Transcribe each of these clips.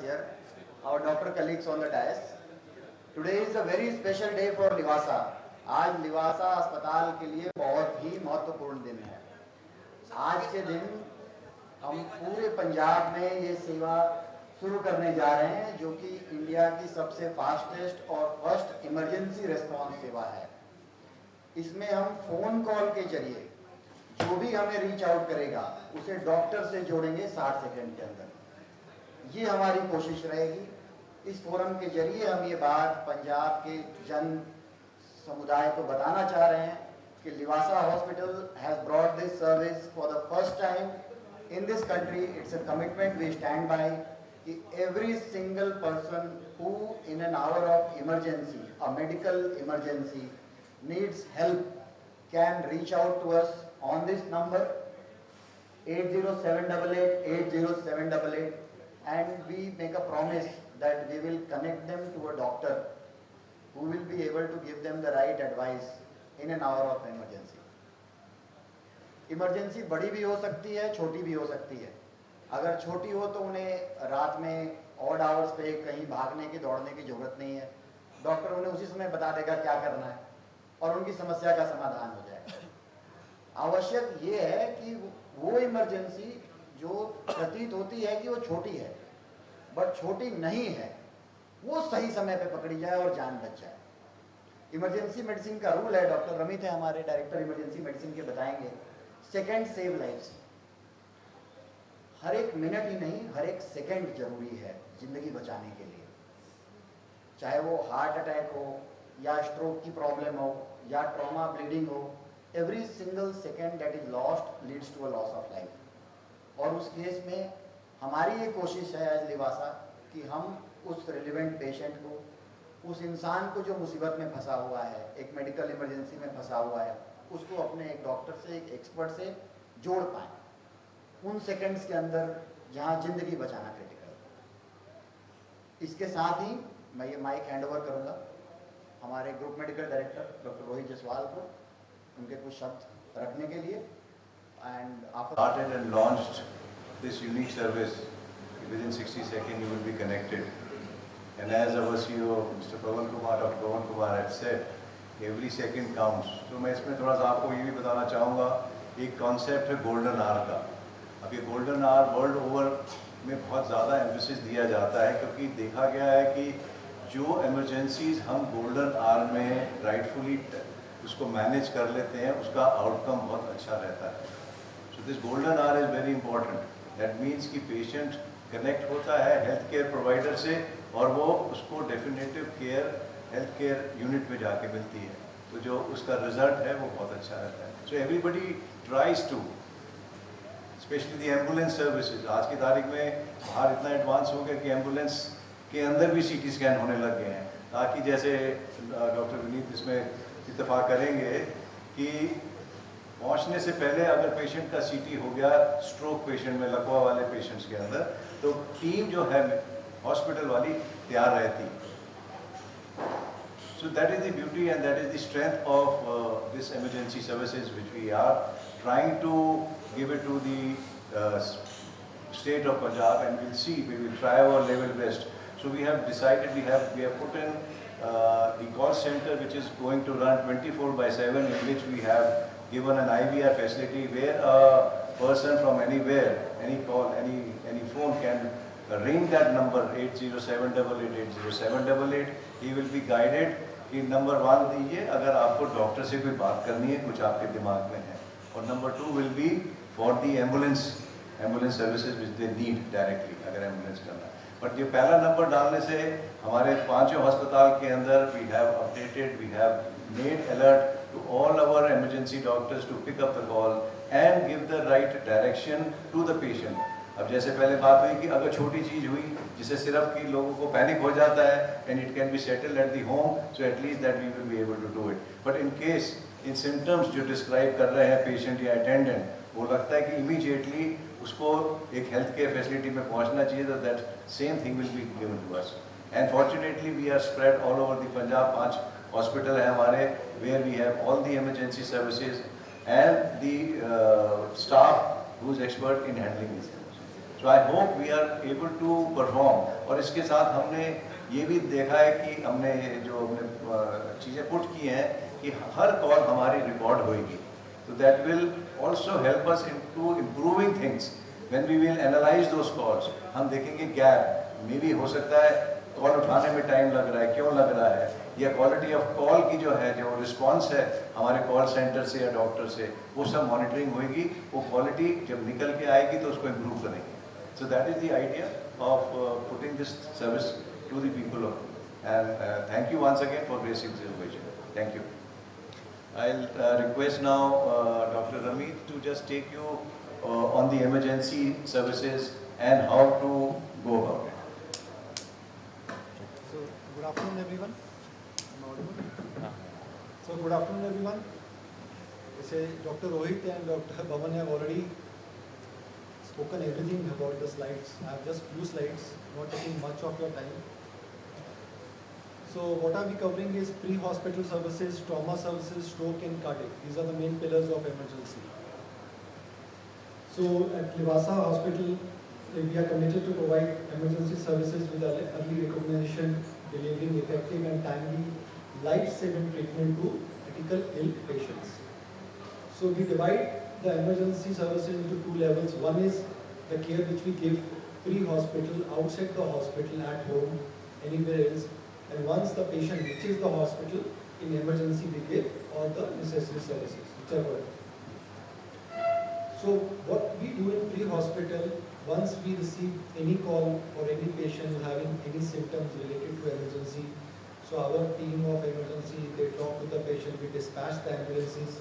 here, our doctor colleagues on the dais. Today is a very special day for Livasa. आज लिवासा अस्पताल के लिए बहुत ही महत्वपूर्ण दिन है. आज के दिन हम पूरे पंजाब में ये सेवा शुरू करने जा रहे हैं, जो कि इंडिया की सबसे फास्टेस्ट और फर्स्ट इमरजेंसी रिस्पांस सेवा है. इसमें हम फोन कॉल के जरिए जो भी हमें रीच आउट करेगा उसे डॉक्टर से जोड़ेंगे 60 सेकंड के अंदर. ये हमारी कोशिश रहेगी. इस फोरम के जरिए हम ये बात पंजाब के जन समुदाय को बताना चाह रहे हैं कि Livasa hospital has brought this service for the first time in this country. It's a commitment we stand by कि every single person who in an hour of emergency, a medical emergency, needs help can reach out to us on this number 80788 80788, and we make a promise that we will connect them to a doctor who will be able to give them the right advice in an hour of emergency. Emergency बड़ी भी हो सकती है, छोटी भी हो सकती है. अगर छोटी हो तो उन्हें रात में ऑड आवर्स पे कहीं भागने की दौड़ने की जरूरत नहीं है. डॉक्टर उन्हें उसी समय बता देगा क्या करना है और उनकी समस्या का समाधान हो जाएगा. आवश्यक ये है कि वो इमरजेंसी जो प्रतीत होती है कि वो छोटी है बट छोटी नहीं है, वो सही समय पे पकड़ी जाए और जान बच जाए. इमरजेंसी मेडिसिन का रूल है, डॉक्टर रमित है हमारे डायरेक्टर इमरजेंसी मेडिसिन के, बताएंगे. Second save lives. हर एक मिनट ही नहीं, हर एक सेकंड जरूरी है जिंदगी बचाने के लिए. चाहे वो हार्ट अटैक हो या स्ट्रोक की प्रॉब्लम हो या ट्रॉमा ब्लीडिंग हो, every single second that is lost leads to a loss of life. और उस केस में हमारी ये कोशिश है एज लिवासा कि हम उस रिलेवेंट पेशेंट को, उस इंसान को जो मुसीबत में फंसा हुआ है, एक मेडिकल इमरजेंसी में फंसा हुआ है, उसको अपने एक डॉक्टर से, एक एक्सपर्ट से जोड़ पाएँ उन सेकेंड्स के अंदर जहाँ जिंदगी बचाना क्रिटिकल. इसके साथ ही मैं ये माइक हैंड ओवर करूँगा हमारे group medical director doctor Rohit Jaswal को, उनके कुछ शब्द रखने के लिए. And after started and launched this unique service, within 60 seconds you will be connected. And as our CEO Mr. Pawan Kumar, Dr. Pawan Kumar had said, every second counts. तो मैं इसमें थोड़ा सा आपको ये भी बताना चाहूँगा, एक कॉन्सेप्ट है गोल्डन आवर का. अब ये गोल्डन आवर वर्ल्ड ओवर में बहुत ज़्यादा एम्फेसिस दिया जाता है, क्योंकि देखा गया है कि जो इमरजेंसीज हम गोल्डन आवर में राइटफुली उसको मैनेज कर लेते हैं, उसका आउटकम बहुत अच्छा रहता है. So this golden hour is very important. That means कि पेशेंट कनेक्ट होता है हेल्थ केयर प्रोवाइडर से और वो उसको definitive care health care unit में जाके मिलती है, तो जो उसका रिजल्ट है वो बहुत अच्छा रहता है. So everybody tries to, especially the ambulance services. आज की तारीख में बाहर इतना एडवांस हो गया कि एम्बुलेंस के अंदर भी CT स्कैन होने लग गए हैं, ताकि जैसे डॉक्टर विनीत इसमें इत्तेफाक करेंगे कि पहुंचने से पहले अगर पेशेंट का CT हो गया, स्ट्रोक पेशेंट में, लकवा वाले पेशेंट्स के अंदर, तो टीम जो है हॉस्पिटल वाली तैयार रहती. So that is the beauty and that is the strength of this emergency services which we are trying to give it to the state of Punjab, and we'll see, we will try our level best. So we have decided, we have put in the call center which is going to run 24/7, in which we have given an IVR facility where a person from anywhere, any call, any phone can ring that number 80788 80788. He will be guided कि number 1 दीजिए अगर आपको doctor से कोई बात करनी है, कुछ आपके दिमाग में है, और number 2 will be for the ambulance services which they need directly, अगर एम्बुलेंस करना है. बट ये पहला नंबर डालने से हमारे पांचों अस्पताल के अंदर we have updated, we have made alert to all our emergency doctors to pick up the call and give the right direction to the patient. अब जैसे पहले बात हुई कि अगर छोटी चीज़ हुई जिससे सिर्फ कि लोगों को पैनिक हो जाता है and it can be settled at the home, so at least that we will be able to do it. But in case in symptoms जो डिस्क्राइब कर रहे हैं पेशेंट या अटेंडेंट, वो लगता है कि इमीडिएटली उसको एक हेल्थ केयर फैसिलिटी में पहुंचना चाहिए, तो that same thing will be given to us. And fortunately we are spread all over the Punjab. 5 hospital है हमारे where we have all the emergency services and the staff who is expert in handling this. So I hope we are able to perform. और इसके साथ हमने ये भी देखा है कि हमने जो हमने चीज़ें पुट की हैं कि हर कॉल हमारी रिकॉर्ड होगी. So that will also help us into improving things. When we will analyze those calls, हम देखेंगे gap. Maybe हो सकता है कॉल उठाने में टाइम लग रहा है, क्यों लग रहा है, या क्वालिटी ऑफ कॉल की जो है, जो रिस्पांस है हमारे कॉल सेंटर से या डॉक्टर से, वो सब मॉनिटरिंग होगी. वो क्वालिटी जब निकल के आएगी तो उसको इम्प्रूव करेंगे. So that is the idea of putting this service to the people of. And thank you once again for gracing this occasion. Thank you. I'll request now Dr. Ramit to just take you on the emergency services and how to go about it. So, good afternoon everyone. Am I audible? So, good afternoon everyone. Say Dr. Rohit and Dr. Bhavan have already spoken everything about the slides. I have just few slides, not taking much of your time. So, what are we covering is pre-hospital services, trauma services, stroke and cardiac. These are the main pillars of emergency. So, at Livasa Hospital, we are committed to provide emergency services with early recognition, delivering effective and timely life-saving treatment to critical ill patients. So we divide the emergency services into two levels. One is the care which we give pre-hospital, outside the hospital, at home, anywhere else. And once the patient reaches the hospital, in emergency we give all the necessary services, whichever. So what we do in pre-hospital, once we receive any call or any patient having any symptoms related to emergency, so our team of emergency, they talk to the patient, we dispatch the ambulances.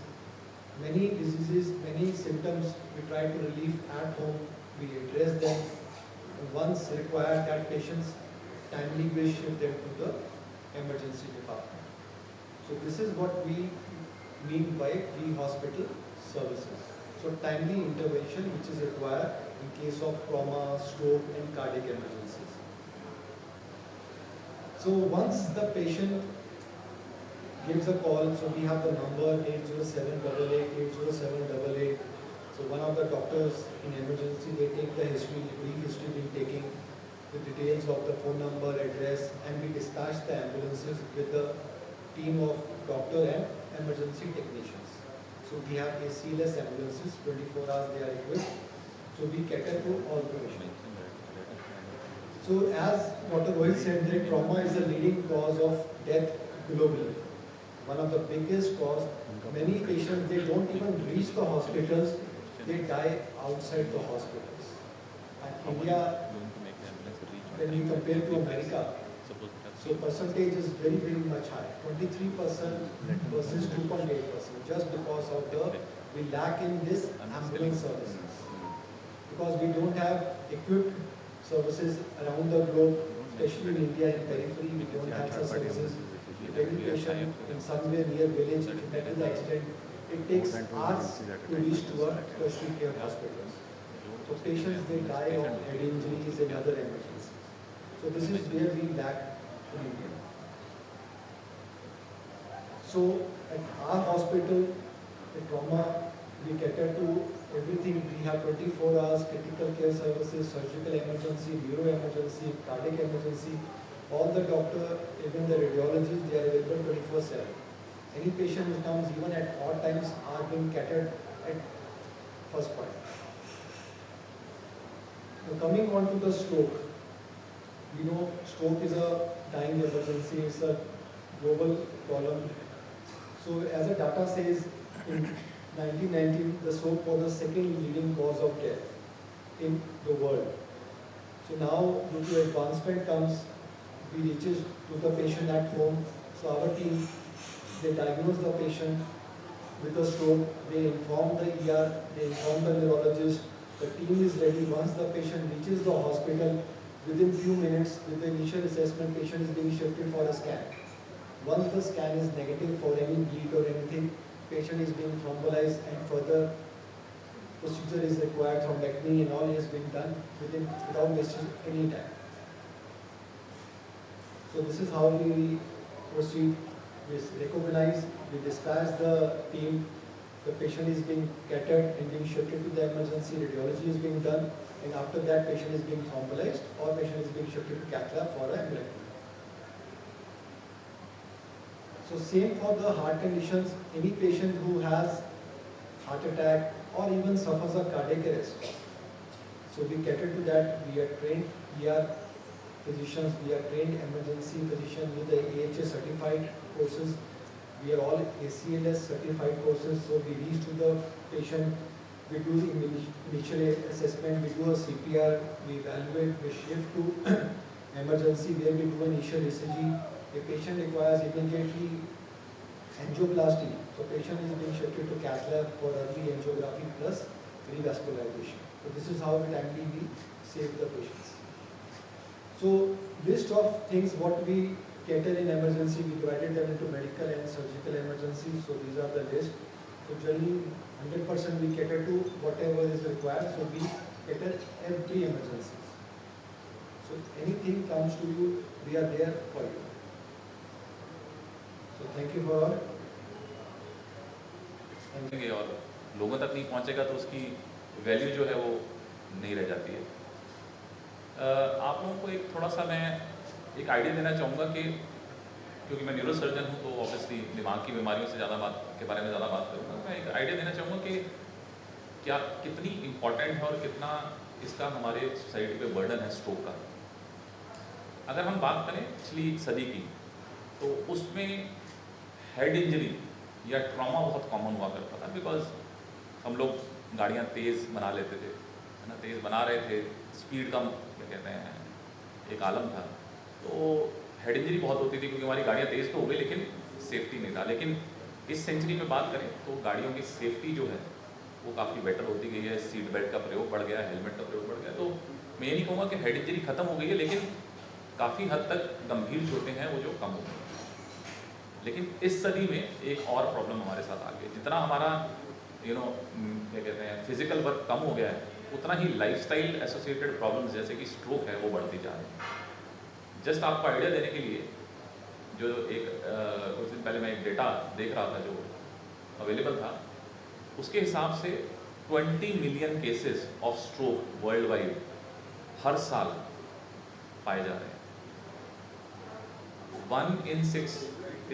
Many diseases, many symptoms, we try to relieve at home, we address them. And once required, that patients timely we shift them to the emergency department. So this is what we mean by pre-hospital services. So timely intervention which is required in case of trauma, stroke and cardiac emergencies. So once the patient gives a call, so we have the number 80788, So one of the doctors in emergency, they take the history, brief history being taken, the details of the phone number, address, and we dispatch the ambulances with the team of doctor and emergency technicians. So we have ACLS ambulances, 24 hours they are equipped. So we cater to all patients. So as Dr. Rohit said, that trauma is the leading cause of death globally. One of the biggest cause. Many patients, they don't even reach the hospitals, they die outside the hospitals. And India, when we compare to America, so percentage is very, very much high, 23% versus 2.8%, just because of we lack in this ambulance services. Because we don't have equipped services around the globe, especially in India in periphery, we don't have such services. If any patient in somewhere near village, if that is the accident, it takes hours to reach to a tertiary care hospitals. So patients, they die of head injuries and other emergencies. So this is where we lack in India. So at our hospital, the trauma, we cater to everything. We have 24 hours critical care services, surgical emergency, neuro emergency, cardiac emergency. All the doctor, even the radiologists, they are available 24/7. Any patient who comes even at odd times are being catered at first point. So coming on to the stroke, we know stroke is a dying emergency, it's a global problem. So as the data says, in 1990, the stroke was the second leading cause of death in the world. So now, due to advancement comes, we reaches to the patient at home. So our team, they diagnose the patient with a stroke, they inform the ER, they inform the neurologist, the team is ready. Once the patient reaches the hospital, within few minutes, with the initial assessment, patient is being shifted for a scan. Once the scan is negative for any bleed or anything, patient is being thrombolized and further procedure is required, thrombectomy and all is being done without wasting any time. So this is how we proceed. We recognize, we dispatch the team, the patient is being catered and being shifted to the emergency, radiology is being done, and after that patient is being thrombolized or patient is being shifted to cath lab for a embolectomy. So same for the heart conditions, any patient who has heart attack or even suffers a cardiac arrest. So we cater to that. We are trained ER physicians, we are trained emergency physicians with the AHA certified courses. We are all ACLS certified courses. So we reach to the patient, we do the initial assessment, we do a CPR, we evaluate, we shift to emergency where we do an initial ECG. A patient requires immediately angioplasty. So patient is being shifted to cath lab for early angiography plus revascularization. So this is how timely we save the patients. So list of things what we cater in emergency, we divided them into medical and surgical emergencies. So these are the list. So generally 100% we cater to whatever is required. So we cater every emergency. So anything comes to you, we are there for you. So thank you for all. और लोगों तक नहीं पहुंचेगा तो उसकी value जो है वो नहीं रह जाती है। आप लोगों को एक थोड़ा सा मैं एक आइडिया देना चाहूँगा कि क्योंकि मैं न्यूरो सर्जन हूँ तो ऑब्वियसली दिमाग की बीमारियों से ज़्यादा बात के बारे में ज़्यादा बात करूँगा। मैं एक आइडिया देना चाहूँगा कि क्या कितनी इम्पोर्टेंट है और कितना इसका हमारे सोसाइटी पे बर्डन है स्ट्रोक का। अगर हम बात करें पिछली सदी की तो उसमें हेड इंजरी या ट्रॉमा बहुत कॉमन हुआ करता था, बिकॉज हम लोग गाड़ियाँ तेज़ बना लेते थे, है ना, तेज़ बना रहे थे, स्पीड का क्या कहते हैं एक आलम था, तो हेड इंजरी बहुत होती थी क्योंकि हमारी गाड़ियाँ तेज़ तो हो गई लेकिन सेफ्टी नहीं था। लेकिन इस सेंचुरी में बात करें तो गाड़ियों की सेफ्टी जो है वो काफ़ी बेटर होती गई है, सीट बेल्ट का प्रयोग बढ़ गया, हेलमेट का प्रयोग बढ़ गया। तो मैं ये नहीं कहूँगा कि हेड इंजरी खत्म हो गई है, लेकिन काफ़ी हद तक गंभीर चोटें हैं वो जो कम हो गई। लेकिन इस सदी में एक और प्रॉब्लम हमारे साथ आ गई, जितना हमारा क्या कहते हैं फिजिकल वर्क कम हो गया है, उतना ही लाइफस्टाइल एसोसिएटेड प्रॉब्लम्स जैसे कि स्ट्रोक है वो बढ़ती जा रही है। जस्ट आपको आइडिया देने के लिए जो एक कुछ दिन पहले मैं एक डेटा देख रहा था जो अवेलेबल था, उसके हिसाब से 20 million cases of stroke worldwide हर साल पाए जा रहे हैं। 1 in 6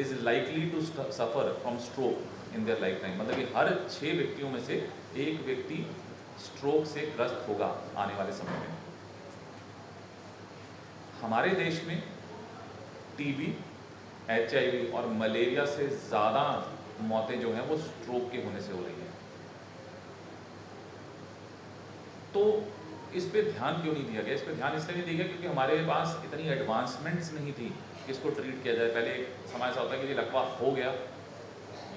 is likely to suffer from stroke in their lifetime। मतलब कि हर 6 व्यक्तियों में से एक व्यक्ति स्ट्रोक से ग्रस्त होगा आने वाले समय में। हमारे देश में टीबी, HIV और मलेरिया से ज़्यादा मौतें जो हैं वो स्ट्रोक के होने से हो रही हैं। तो इस पे ध्यान क्यों नहीं दिया गया? इस पे ध्यान इसलिए नहीं दिया गया क्योंकि हमारे पास इतनी एडवांसमेंट्स नहीं थी कि इसको ट्रीट किया जाए। पहले एक समय ऐसा होता है कि ये लकवा हो गया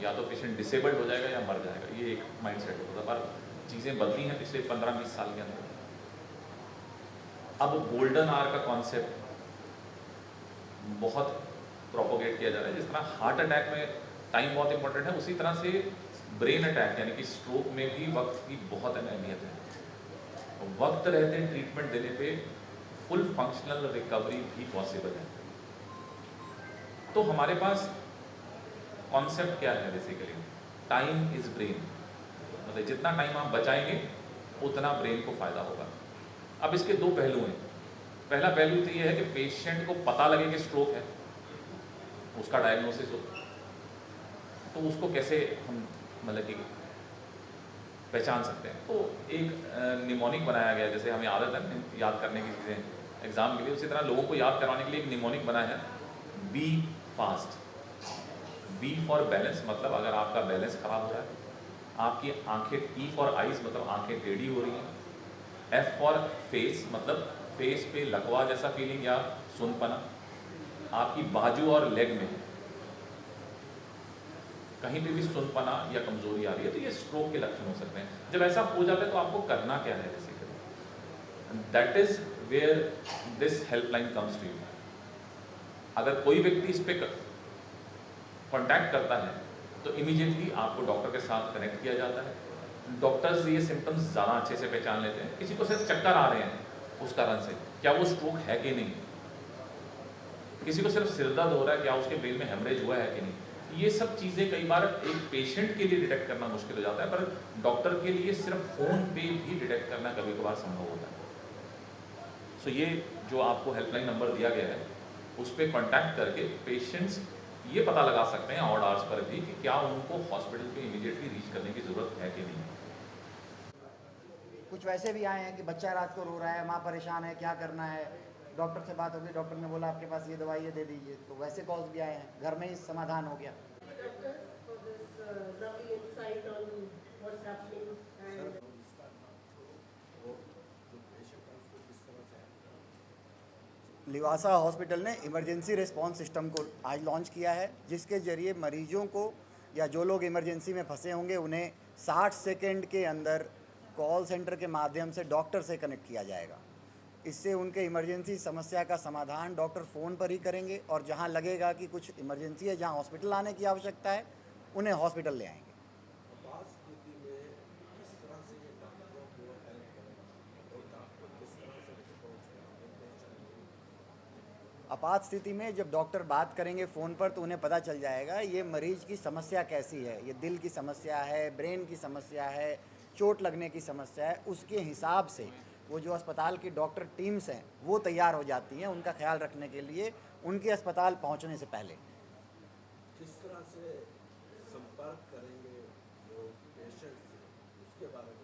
या तो पेशेंट डिसेबल्ड हो जाएगा या मर जाएगा, ये एक माइंडसेट होता था। पर चीज़ें बदली हैं पिछले 15-20 साल के अंदर। अब गोल्डन आवर का कॉन्सेप्ट बहुत प्रोपोगेट किया जा रहा है। जिस तरह हार्ट अटैक में टाइम बहुत इंपॉर्टेंट है, उसी तरह से ब्रेन अटैक यानी कि स्ट्रोक में भी वक्त की बहुत अहमियत है। वक्त रहते ट्रीटमेंट देने पे फुल फंक्शनल रिकवरी भी पॉसिबल है। तो हमारे पास कॉन्सेप्ट क्या है बेसिकली, टाइम इज ब्रेन। मतलब जितना टाइम आप बचाएंगे उतना ब्रेन को फ़ायदा होगा। अब इसके दो पहलू हैं। पहला पहलू तो ये है कि पेशेंट को पता लगे कि स्ट्रोक है, उसका डायग्नोसिस हो, तो उसको कैसे हम मतलब कि पहचान सकते हैं। तो एक निमोनिक बनाया गया, जैसे हमें आदत है याद करने की चीज़ें एग्ज़ाम के लिए, उसी तरह लोगों को याद करवाने के लिए एक निमोनिक बनाया है, B fast. B for balance, मतलब अगर आपका बैलेंस खराब हो रहा है, आपकी आंखें, ई फॉर आइज मतलब आंखें टेढ़ी हो रही हैं, एफ फॉर फेस मतलब फेस पे लकवा जैसा फीलिंग या सुनपना, आपकी बाजू और लेग में कहीं पे भी सुनपना या कमजोरी आ रही है, तो ये स्ट्रोक के लक्षण हो सकते हैं। जब ऐसा हो जाता है तो आपको करना क्या है basically, that is where this helpline comes to you. अगर कोई व्यक्ति इस पे कांटेक्ट करता है तो इमीडिएटली आपको डॉक्टर के साथ कनेक्ट किया जाता है। डॉक्टर्स ये सिम्टम्स ज़्यादा अच्छे से पहचान लेते हैं। किसी को सिर्फ चक्कर आ रहे हैं उस कारण से, क्या वो स्ट्रोक है कि नहीं, किसी को सिर्फ सिर दर्द हो रहा है, क्या उसके ब्रेन में हेमरेज हुआ है कि नहीं, ये सब चीज़ें कई बार एक पेशेंट के लिए डिटेक्ट करना मुश्किल हो जाता है, पर डॉक्टर के लिए सिर्फ फ़ोन पे भी डिटेक्ट करना कभी कभार संभव होता है। सो ये जो आपको हेल्पलाइन नंबर दिया गया है उस पर कॉन्टैक्ट करके पेशेंट्स ये पता लगा सकते हैं ऑड आवर्स पर भी कि क्या उनको हॉस्पिटल पे इमीडिएटली रीच करने की ज़रूरत है कि नहीं। कुछ वैसे भी आए हैं कि बच्चा रात को रो रहा है, माँ परेशान है, क्या करना है, डॉक्टर से बात होगी, डॉक्टर ने बोला आपके पास ये दवाई है, दे दीजिए। तो वैसे कॉल्स भी आए हैं, घर में ही समाधान हो गया। Doctors, for this lovely insight on what's happening and Livasa hospital ने इमरजेंसी रिस्पांस सिस्टम को आज लॉन्च किया है, जिसके ज़रिए मरीजों को या जो लोग इमरजेंसी में फंसे होंगे उन्हें 60 सेकंड के अंदर कॉल सेंटर के माध्यम से डॉक्टर से कनेक्ट किया जाएगा। इससे उनके इमरजेंसी समस्या का समाधान डॉक्टर फ़ोन पर ही करेंगे और जहां लगेगा कि कुछ इमरजेंसी है, जहां हॉस्पिटल आने की आवश्यकता है, उन्हें हॉस्पिटल ले आएंगे। आपात स्थिति में जब डॉक्टर बात करेंगे फ़ोन पर तो उन्हें पता चल जाएगा ये मरीज की समस्या कैसी है, ये दिल की समस्या है, ब्रेन की समस्या है, चोट लगने की समस्या है। उसके हिसाब से वो जो अस्पताल की डॉक्टर टीम्स हैं वो तैयार हो जाती हैं उनका ख्याल रखने के लिए उनके अस्पताल पहुंचने से पहले। किस तरह से संपर्क करेंगे जो पेशेंट से, उसके बारे में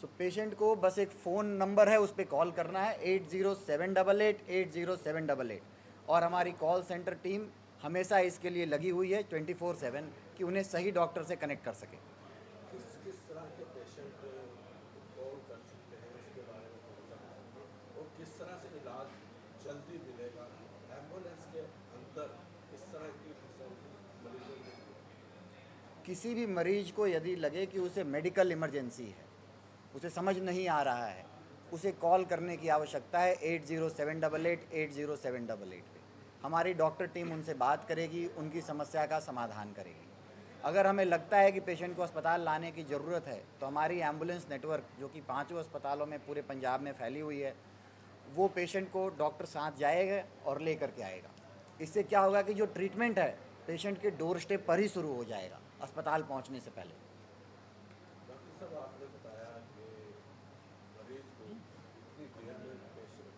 सो पेशेंट को बस एक फ़ोन नंबर है, उस पर कॉल करना है 807888 80788 और हमारी कॉल सेंटर टीम हमेशा इसके लिए लगी हुई है 24/7 कि उन्हें सही डॉक्टर से कनेक्ट कर सके। किस तरह के पेशेंट कॉल कर सकते हैं उसके बारे में थोड़ा सा बताइए, और किस तरह से इलाज जल्दी मिलेगा एम्बुलेंस के अंदर, किस तरह की मरीजों को। किसी भी मरीज को यदि लगे कि उसे मेडिकल इमरजेंसी है, उसे समझ नहीं आ रहा है, उसे कॉल करने की आवश्यकता है 807888 80788 पे। हमारी डॉक्टर टीम उनसे बात करेगी, उनकी समस्या का समाधान करेगी। अगर हमें लगता है कि पेशेंट को अस्पताल लाने की ज़रूरत है तो हमारी एम्बुलेंस नेटवर्क जो कि 5 अस्पतालों में पूरे पंजाब में फैली हुई है, वो पेशेंट को डॉक्टर साथ जाएगा और ले करके आएगा। इससे क्या होगा कि जो ट्रीटमेंट है पेशेंट के डोर स्टेप पर ही शुरू हो जाएगा, अस्पताल पहुँचने से पहले। डॉक्टर साहब, आपने बताया कि मरीज को इतनी देर में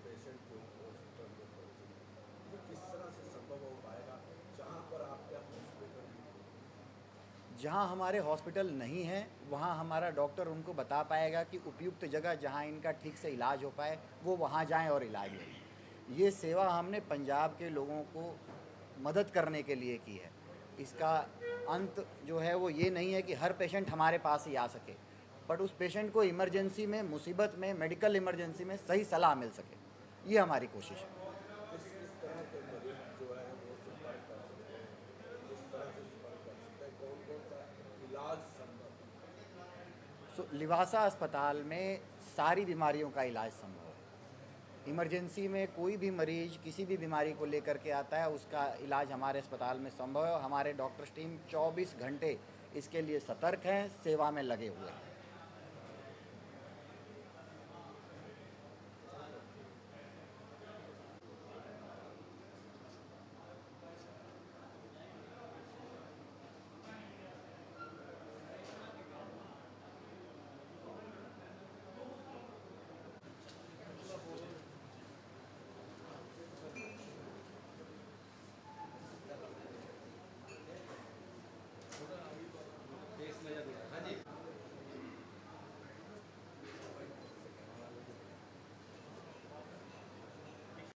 पेशेंट को हॉस्पिटल में पहुँचना, ये किस तरह से संभव हो पाएगा जहाँ पर आपके हॉस्पिटल, जहाँ हमारे हॉस्पिटल नहीं है वहाँ हमारा डॉक्टर उनको बता पाएगा कि उपयुक्त जगह जहाँ इनका ठीक से इलाज हो पाए वो वहाँ जाएं और इलाज लें। ये सेवा हमने पंजाब के लोगों को मदद करने के लिए की है। इसका अंत जो है वो ये नहीं है कि हर पेशेंट हमारे पास ही आ सके, बट उस पेशेंट को इमरजेंसी में, मुसीबत में, मेडिकल इमरजेंसी में सही सलाह मिल सके। ये हमारी कोशिश है। किस तरह के मरीज जो है वो संपर्क कर सकते हैं, किस तरह से संपर्क कर सकते हैं, कौन कौन सा इलाज संभव है। सो लिवासा अस्पताल में सारी बीमारियों का इलाज संभव है। इमरजेंसी में कोई भी मरीज किसी भी बीमारी को लेकर के आता है, उसका इलाज हमारे अस्पताल में संभव है। हमारे डॉक्टर्स टीम 24 घंटे इसके लिए सतर्क हैं, सेवा में लगे हुए हैं।